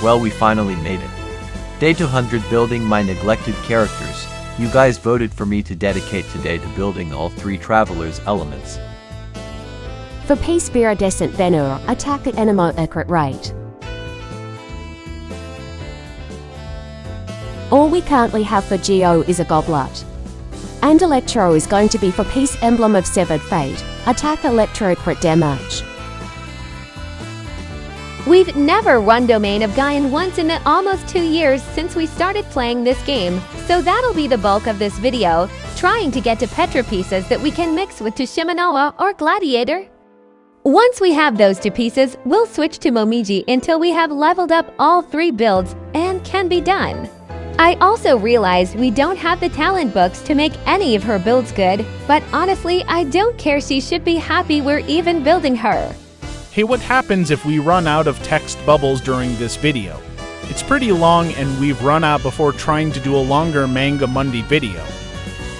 Well, we finally made it. Day 200 building my neglected characters. You guys voted for me to dedicate today to building all 3 Travelers elements. For peace descent venur, attack at enemo accurate rate. All we currently have for Geo is a goblet. And Electro is going to be for peace emblem of severed fate, attack electro crit damage. We've never run domain of Gaian once in the almost 2 years since we started playing this game, so that'll be the bulk of this video, trying to get to Petra pieces that we can mix with Tushimanoa or Gladiator. Once we have those 2 pieces, we'll switch to Momiji until we have leveled up all 3 builds and can be done. I also realized we don't have the talent books to make any of her builds good, but honestly, I don't care. She should be happy we're even building her. Hey, what happens if we run out of text bubbles during this video? It's pretty long and we've run out before trying to do a longer Manga Mundi video.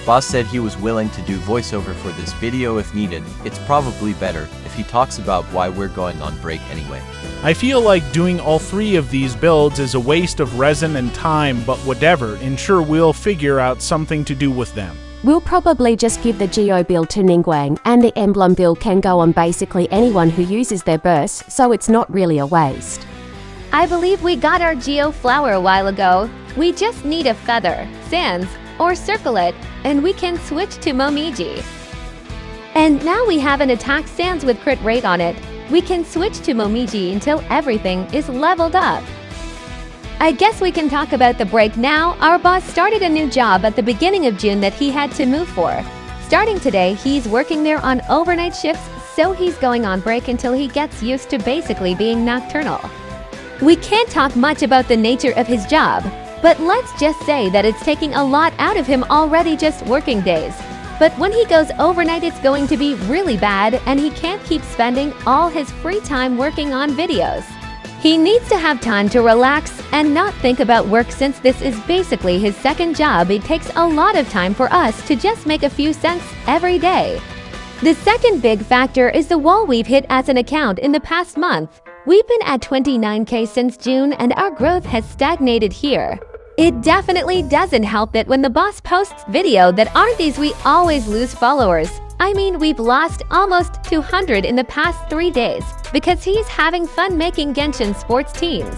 Boss said he was willing to do voiceover for this video if needed. It's probably better if he talks about why we're going on break anyway. I feel like doing all 3 of these builds is a waste of resin and time, but whatever, ensure we'll figure out something to do with them. We'll probably just give the Geo build to Ningguang, and the emblem build can go on basically anyone who uses their burst, so it's not really a waste. I believe we got our Geo flower a while ago. We just need a feather, sans, or circlet, and we can switch to Momiji. And now we have an attack sans with crit rate on it. We can switch to Momiji until everything is leveled up. I guess we can talk about the break now. Our boss started a new job at the beginning of June that he had to move for. Starting today, he's working there on overnight shifts, so he's going on break until he gets used to basically being nocturnal. We can't talk much about the nature of his job, but let's just say that it's taking a lot out of him already just working days. But when he goes overnight, it's going to be really bad, and he can't keep spending all his free time working on videos. He needs to have time to relax and not think about work. Since this is basically his second job, it takes a lot of time for us to just make a few cents every day. The second big factor is the wall we've hit as an account in the past month. We've been at 29K since June, and our growth has stagnated here. It definitely doesn't help that when the boss posts video that aren't these, we always lose followers. I mean, we've lost almost 200 in the past 3 days because he's having fun making Genshin sports teams.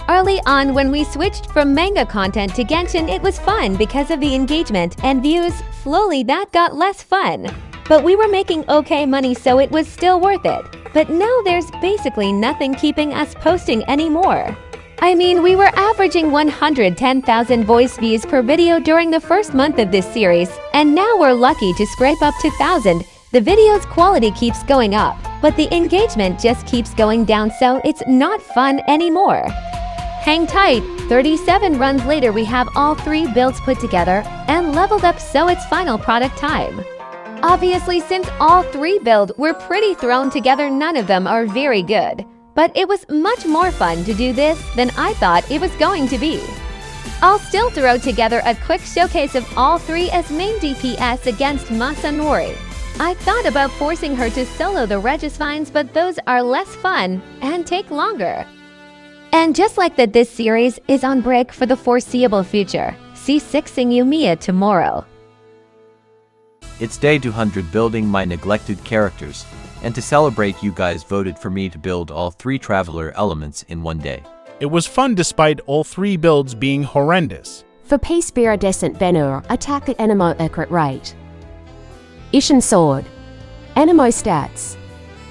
Early on, when we switched from manga content to Genshin, it was fun because of the engagement and views. Slowly, that got less fun. But we were making okay money, so it was still worth it. But now there's basically nothing keeping us posting anymore. I mean, we were averaging 110,000 voice views per video during the first month of this series, and now we're lucky to scrape up to 1,000. The video's quality keeps going up, but the engagement just keeps going down, so it's not fun anymore. Hang tight, 37 runs later we have all 3 builds put together and leveled up, so it's final product time. Obviously, since all 3 builds were pretty thrown together, none of them are very good. But it was much more fun to do this than I thought it was going to be. I'll still throw together a quick showcase of all 3 as main DPS against Masanori. I thought about forcing her to solo the Regis Vines, but those are less fun and take longer. And just like that, this series is on break for the foreseeable future. See 6ing Yumiya tomorrow. It's day 200 building my neglected characters. And to celebrate, you guys voted for me to build all 3 Traveler elements in one day. It was fun despite all 3 builds being horrendous. For peace descent venur, attack at enemo accurate rate. Ishin sword. Enemo stats.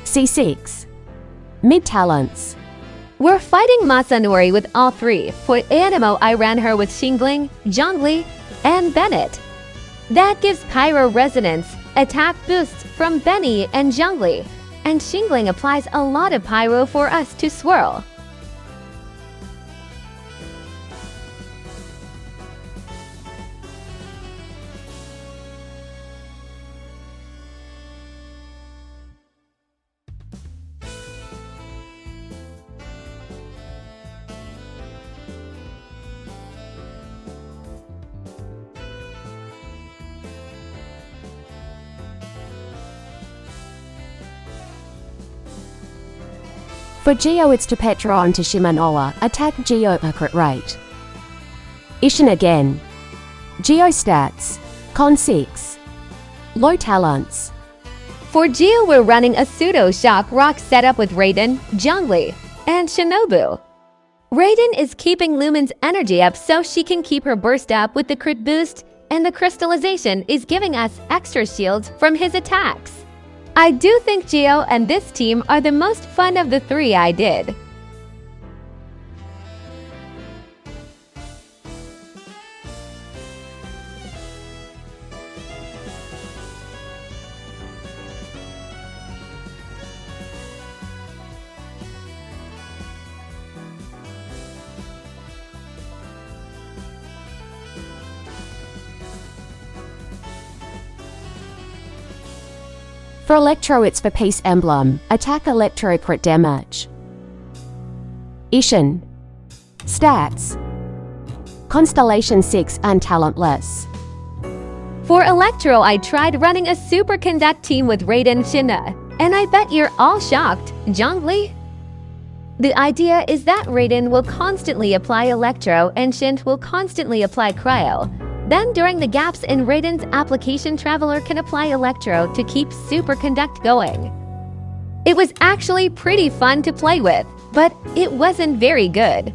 C6. Mid talents. We're fighting Masanori with all 3. For Animo, I ran her with Xingling, Zhongli, and Bennett. That gives Pyro Resonance, attack boosts from Benny and Zhongli, and Xingling applies a lot of Pyro for us to swirl. For Geo it's to Petra and to Shimanoa, attack Geo accurate rate. Ishin again. Geo stats. Con 6. Low talents. For Geo, we're running a pseudo-shock rock setup with Raiden, Zhongli, and Shinobu. Raiden is keeping Lumen's energy up so she can keep her burst up with the crit boost, and the crystallization is giving us extra shields from his attacks. I do think Geo and this team are the most fun of the three I did. For Electro it's for Peace Emblem, attack Electro crit damage. Ishin. Stats. Constellation 6 and talentless. For Electro, I tried running a superconduct team with Raiden Shina, and I bet you're all shocked, Zhongli. The idea is that Raiden will constantly apply Electro and Shin will constantly apply Cryo. Then during the gaps in Raiden's application, Traveler can apply Electro to keep superconduct going. It was actually pretty fun to play with, but it wasn't very good.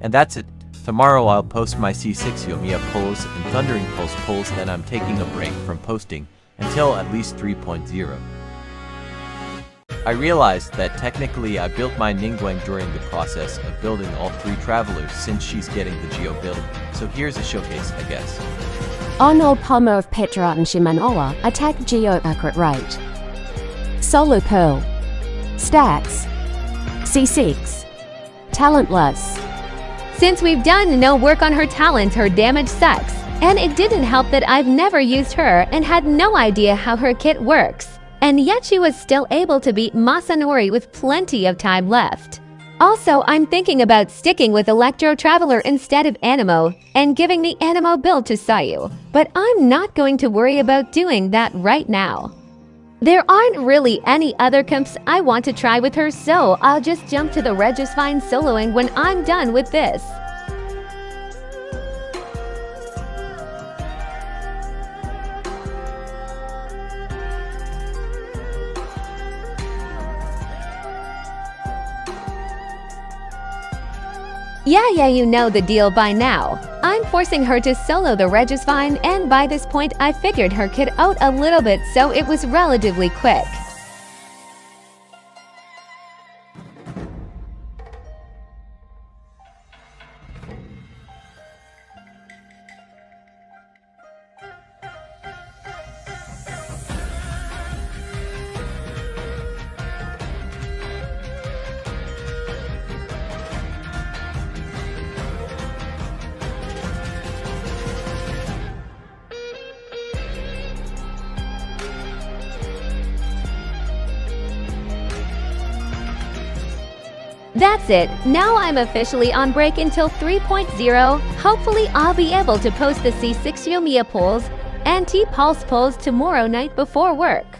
And that's it. Tomorrow I'll post my C6 Yomiya pulls and Thundering Pulse pulls, then I'm taking a break from posting until at least 3.0. I realized that technically I built my Ningguang during the process of building all three travelers since she's getting the Geo build, so here's a showcase, I guess. Arnold Palmer of Petra and Shimanoa, attack Geo accurate rate. Solo Pearl. Stats. C6. Talentless. Since we've done no work on her talents, her damage sucks. And it didn't help that I've never used her and had no idea how her kit works. And yet she was still able to beat Masanori with plenty of time left. Also, I'm thinking about sticking with Electro Traveler instead of Anemo and giving the Anemo build to Sayu. But I'm not going to worry about doing that right now. There aren't really any other comps I want to try with her, so I'll just jump to the Regisfine soloing when I'm done with this. Yeah, you know the deal by now. I'm forcing her to solo the Regisfine, and by this point I figured her kit out a little bit, so it was relatively quick. That's it. Now I'm officially on break until 3.0. Hopefully I'll be able to post the C6 Yomiya polls and T-Pulse polls tomorrow night before work.